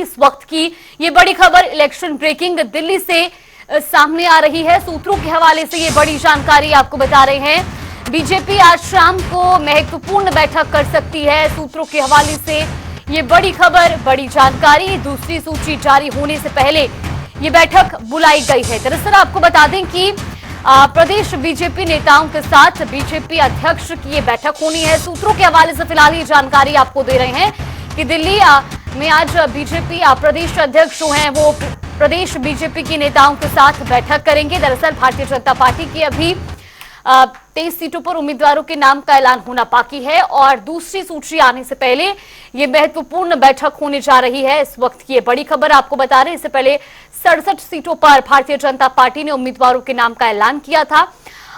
इस वक्त की ये बड़ी खबर इलेक्शन ब्रेकिंग दिल्ली से सामने आ रही है। सूत्रों के हवाले से ये बड़ी जानकारी आपको बता रहे हैं। बीजेपी आज शाम को महत्वपूर्ण बैठक कर सकती है। सूत्रों के हवाले से ये बड़ी खबर, बड़ी जानकारी। दूसरी सूची जारी होने से पहले ये बैठक बुलाई गई है। दरअसल आपको बता दें कि प्रदेश बीजेपी नेताओं के साथ बीजेपी अध्यक्ष की ये बैठक होनी है। सूत्रों के हवाले से फिलहाल ये जानकारी आपको दे रहे हैं कि दिल्ली में आज बीजेपी प्रदेश अध्यक्ष जो हैं वो प्रदेश बीजेपी के नेताओं के साथ बैठक करेंगे। दरअसल भारतीय जनता पार्टी की अभी 23 सीटों पर उम्मीदवारों के नाम का ऐलान होना बाकी है और दूसरी सूची आने से पहले ये महत्वपूर्ण बैठक होने जा रही है। इस वक्त की ये बड़ी खबर आपको बता रहे हैं। इससे पहले 67 सीटों पर भारतीय जनता पार्टी ने उम्मीदवारों के नाम का ऐलान किया था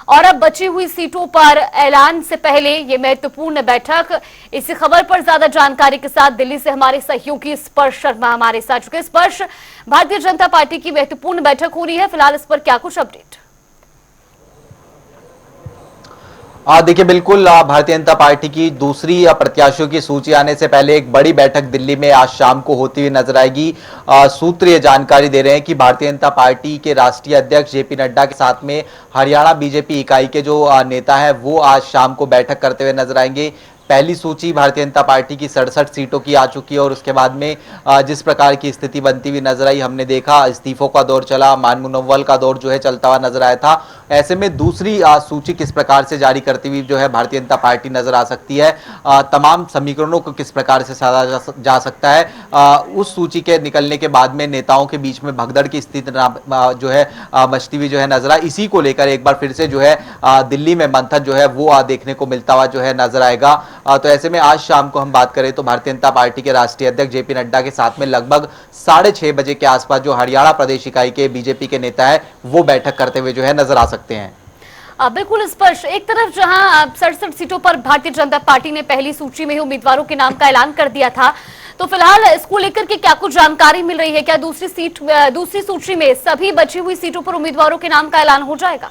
और अब बची हुई सीटों पर ऐलान से पहले ये महत्वपूर्ण बैठक। इसी खबर पर ज्यादा जानकारी के साथ दिल्ली से हमारे सहयोगी स्पर्श शर्मा हमारे साथ चुके। स्पर्श, भारतीय जनता पार्टी की महत्वपूर्ण बैठक हो रही है, फिलहाल इस पर क्या कुछ अपडेट? देखिए, बिल्कुल भारतीय जनता पार्टी की दूसरी प्रत्याशियों की सूची आने से पहले एक बड़ी बैठक दिल्ली में आज शाम को होती हुई नजर आएगी। सूत्र ये जानकारी दे रहे हैं कि भारतीय जनता पार्टी के राष्ट्रीय अध्यक्ष जेपी नड्डा के साथ में हरियाणा बीजेपी इकाई के जो नेता है वो आज शाम को बैठक करते हुए नजर आएंगे। पहली सूची भारतीय जनता पार्टी की 67 सीटों की आ चुकी है और उसके बाद में जिस प्रकार की स्थिति बनती हुई नजर आई, हमने देखा इस्तीफों का दौर चला, मान मुनव्वल का दौर जो है चलता हुआ नजर आया था। ऐसे में दूसरी सूची किस प्रकार से जारी करती हुई जो है भारतीय जनता पार्टी नजर आ सकती है, तमाम समीकरणों को किस प्रकार से साधा जा सकता है, उस सूची के निकलने के बाद में नेताओं के बीच में भगदड़ की स्थिति जो है मचती हुई जो है नजर आई। इसी को लेकर एक बार फिर से जो है दिल्ली में मंथन जो है वो देखने को मिलता हुआ जो है नजर आएगा। तो ऐसे में आज शाम को हम बात करें तो भारतीय जनता पार्टी के राष्ट्रीय अध्यक्ष जेपी नड्डा के साथ में लगभग 6:30 बजे के आसपास जो हरियाणा प्रदेश इकाई के बीजेपी के नेता है वो बैठक करते हुए जो है नजर आ सकते हैं। बिल्कुल स्पर्श, एक तरफ जहां 67 सीटों पर भारतीय जनता पार्टी ने पहली सूची में ही उम्मीदवारों के नाम का ऐलान कर दिया था, तो फिलहाल इसको लेकर के क्या कुछ जानकारी मिल रही है? क्या दूसरी सूची में सभी बची हुई सीटों पर उम्मीदवारों के नाम का ऐलान हो जाएगा?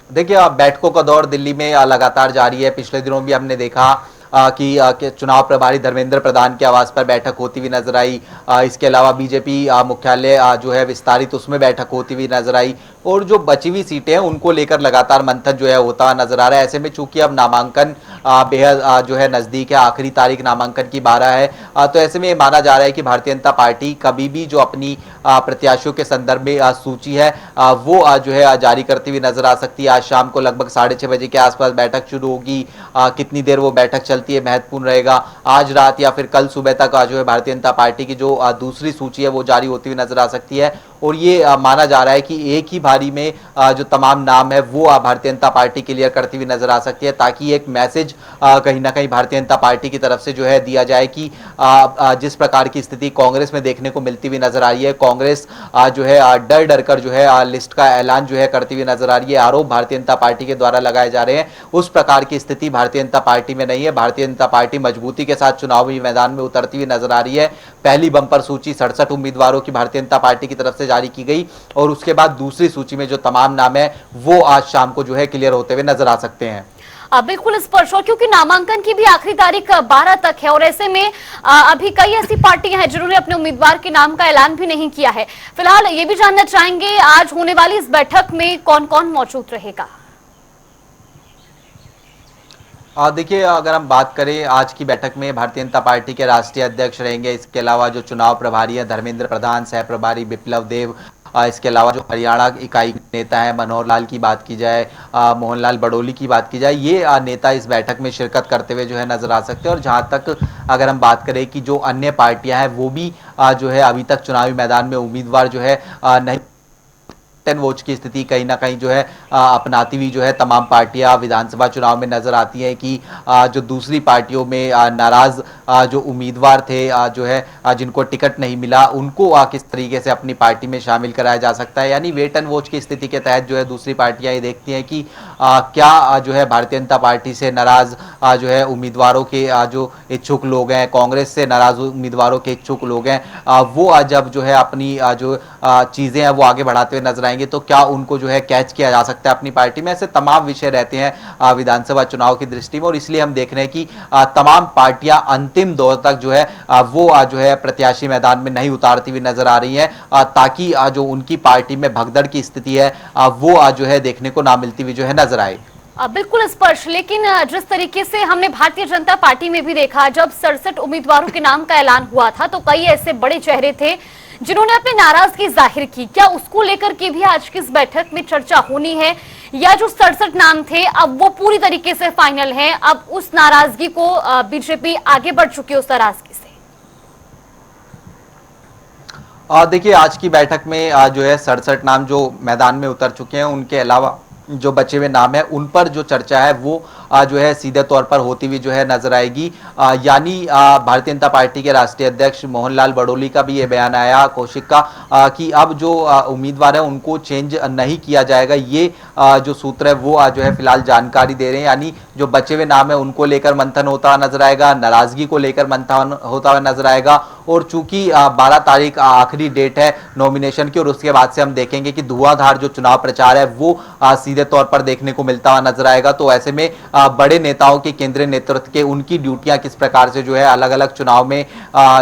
देखिए, बैठकों का दौर दिल्ली में लगातार जारी है। पिछले दिनों भी हमने देखा कि चुनाव प्रभारी धर्मेंद्र प्रधान के आवास पर बैठक होती हुई नजर आई। इसके अलावा बीजेपी मुख्यालय जो है विस्तारित, उसमें बैठक होती हुई नजर आई और जो बची हुई सीटें हैं उनको लेकर लगातार मंथन जो है होता नजर आ रहा है। ऐसे में चूंकि अब नामांकन बेहद जो है नजदीक है, आखिरी तारीख नामांकन की 12 है, तो ऐसे में माना जा रहा है कि भारतीय जनता पार्टी कभी भी जो अपनी प्रत्याशियों के संदर्भ में सूची है वो जो है जारी करती हुई नजर आ सकती है। आज शाम को लगभग 6:30 बजे के आसपास बैठक शुरू होगी। कितनी देर वो बैठक चलती है महत्वपूर्ण रहेगा। आज रात या फिर कल सुबह तक जो है भारतीय जनता पार्टी की जो दूसरी सूची है वो जारी होती हुई नजर आ सकती है और ये माना जा रहा है कि एक ही बारी में जो तमाम नाम है वो भारतीय जनता पार्टी क्लियर करती हुई नजर आ सकती है, ताकि एक मैसेज कहीं ना कहीं भारतीय जनता पार्टी की तरफ से जो है दिया जाए कि जिस प्रकार की स्थिति कांग्रेस में देखने को मिलती हुई नजर आ रही है, कांग्रेस जो है डर डर कर जो है लिस्ट का ऐलान जो है करती हुई नजर आ रही है, आरोप भारतीय जनता पार्टी के द्वारा लगाए जा रहे हैं, उस प्रकार की स्थिति भारतीय जनता पार्टी में नहीं है। भारतीय जनता पार्टी मजबूती के साथ चुनावी मैदान में उतरती हुई नजर आ रही है। पहली बंपर सूची 67 उम्मीदवारों की भारतीय जनता पार्टी की तरफ से जारी की गई और उसके बाद दूसरी सूची में जो तमाम नाम है वो आज शाम को जो है क्लियर होते हुए नजर आ सकते हैं। बिल्कुल स्पर्श, और क्योंकि नामांकन की भी आखिरी तारीख 12 तक है और ऐसे में अभी कई ऐसी पार्टियां हैं जिन्होंने अपने उम्मीदवार के नाम का ऐलान भी नहीं किया है। फिलहाल ये भी जानना चाहेंगे आज होने वाली इस बैठक में कौन कौन मौजूद रहेगा? देखिए, अगर हम बात करें आज की बैठक में भारतीय जनता पार्टी के राष्ट्रीय अध्यक्ष रहेंगे। इसके अलावा जो चुनाव प्रभारी है धर्मेंद्र प्रधान, सह प्रभारी बिप्लब देव, इसके अलावा जो हरियाणा इकाई नेता है मनोहर लाल की बात की जाए, मोहनलाल बडोली की बात की जाए, ये नेता इस बैठक में शिरकत करते हुए जो है नजर आ सकते हैं। और जहां तक अगर हम बात करें कि जो अन्य पार्टियां हैं वो भी जो है अभी तक चुनावी मैदान में उम्मीदवार जो है नहीं वोट की स्थिति कहीं ना कहीं जो है अपनाती हुई जो है तमाम पार्टियां विधानसभा चुनाव में नजर आती हैं कि जो दूसरी पार्टियों में नाराज जो उम्मीदवार थे जो है जिनको टिकट नहीं मिला उनको किस तरीके से अपनी पार्टी में शामिल कराया जा सकता है। यानी वेट एंड वॉच की स्थिति के तहत जो है दूसरी पार्टियां ये देखती हैं कि क्या जो है भारतीय जनता पार्टी से नाराज जो है उम्मीदवारों के जो इच्छुक लोग हैं, कांग्रेस से नाराज उम्मीदवारों के इच्छुक लोग हैं, वो जब जो है अपनी जो चीजें हैं वो आगे बढ़ाते हुए नजर आएंगे जाएंगे तो क्या उनको जो है कैच किया जा सकता है अपनी पार्टी में। ऐसे तमाम विषय रहते हैं विधानसभा चुनाव की दृष्टि में, और इसलिए हम देख रहे हैं कि तमाम पार्टियां अंतिम दौर तक जो है वो जो है प्रत्याशी मैदान में नहीं उतारती हुई नजर आ रही है, ताकि जो उनकी पार्टी में भगदड़ की स्थिति है वो जो है देखने को ना मिलती हुई जो है नजर आए। बिल्कुल स्पर्श, लेकिन जिस तरीके से हमने भारतीय जनता पार्टी में भी देखा, जब 67 उम्मीदवारों के नाम का ऐलान हुआ था तो कई ऐसे बड़े चेहरे थे जिन्होंने अपनी नाराजगी जाहिर की। क्या उसको लेकर के भी आज की इस बैठक में चर्चा होनी है, या जो 67 नाम थे अब वो पूरी तरीके से फाइनल हैं, अब उस नाराजगी को बीजेपी आगे बढ़ चुकी है उस नाराजगी से? देखिए, आज की बैठक में जो है 67 नाम जो मैदान में उतर चुके हैं, उनके अलावा जो बचे हुए नाम है उन पर जो चर्चा है वो जो है सीधे तौर पर होती हुई जो है नजर आएगी। यानी भारतीय जनता पार्टी के राष्ट्रीय अध्यक्ष मोहनलाल बड़ोली का भी ये बयान आया, कौशिक का, कि अब जो उम्मीदवार है उनको चेंज नहीं किया जाएगा। ये जो सूत्र है वो जो है फिलहाल जानकारी दे रहे हैं। यानी जो बचे हुए नाम है उनको लेकर मंथन होता हुआ नजर आएगा, नाराजगी को लेकर मंथन होता हुआ नजर आएगा। और चूंकि 12 तारीख आखिरी डेट है नॉमिनेशन की, और उसके बाद से हम देखेंगे कि धुआंधार जो चुनाव प्रचार है वो सीधे तौर पर देखने को मिलता हुआ नजर आएगा। तो ऐसे में बड़े नेताओं के, केंद्रीय नेतृत्व के, उनकी ड्यूटियां किस प्रकार से जो है अलग अलग चुनाव में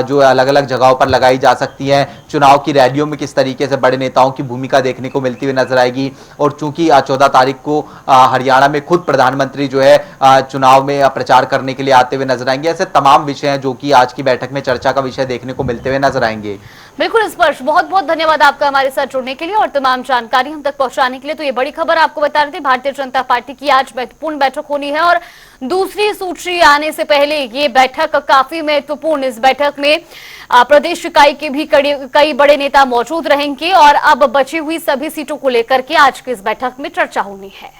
जो अलग अलग जगहों पर लगाई जा सकती हैं, चुनाव की रैलियों में किस तरीके से बड़े नेताओं की भूमिका देखने को मिलती हुई नजर आएगी। और चूंकि 14 तारीख को हरियाणा में खुद प्रधानमंत्री जो है चुनाव में प्रचार करने के लिए आते हुए नजर आएंगे। ऐसे तमाम विषय हैं जो कि आज की बैठक में चर्चा का विषय देखने को मिलते हुए नजर आएंगे। बिल्कुल स्पर्श, बहुत बहुत धन्यवाद आपका हमारे साथ जुड़ने के लिए और तमाम जानकारी हम तक पहुंचाने के लिए। तो ये बड़ी खबर आपको बता रहे थे, भारतीय जनता पार्टी की आज महत्वपूर्ण बैठक होनी है और दूसरी सूची आने से पहले ये बैठक काफी महत्वपूर्ण। इस बैठक में प्रदेश इकाई के भी कई बड़े नेता मौजूद रहेंगे और अब बची हुई सभी सीटों को लेकर के आज की इस बैठक में चर्चा होनी है।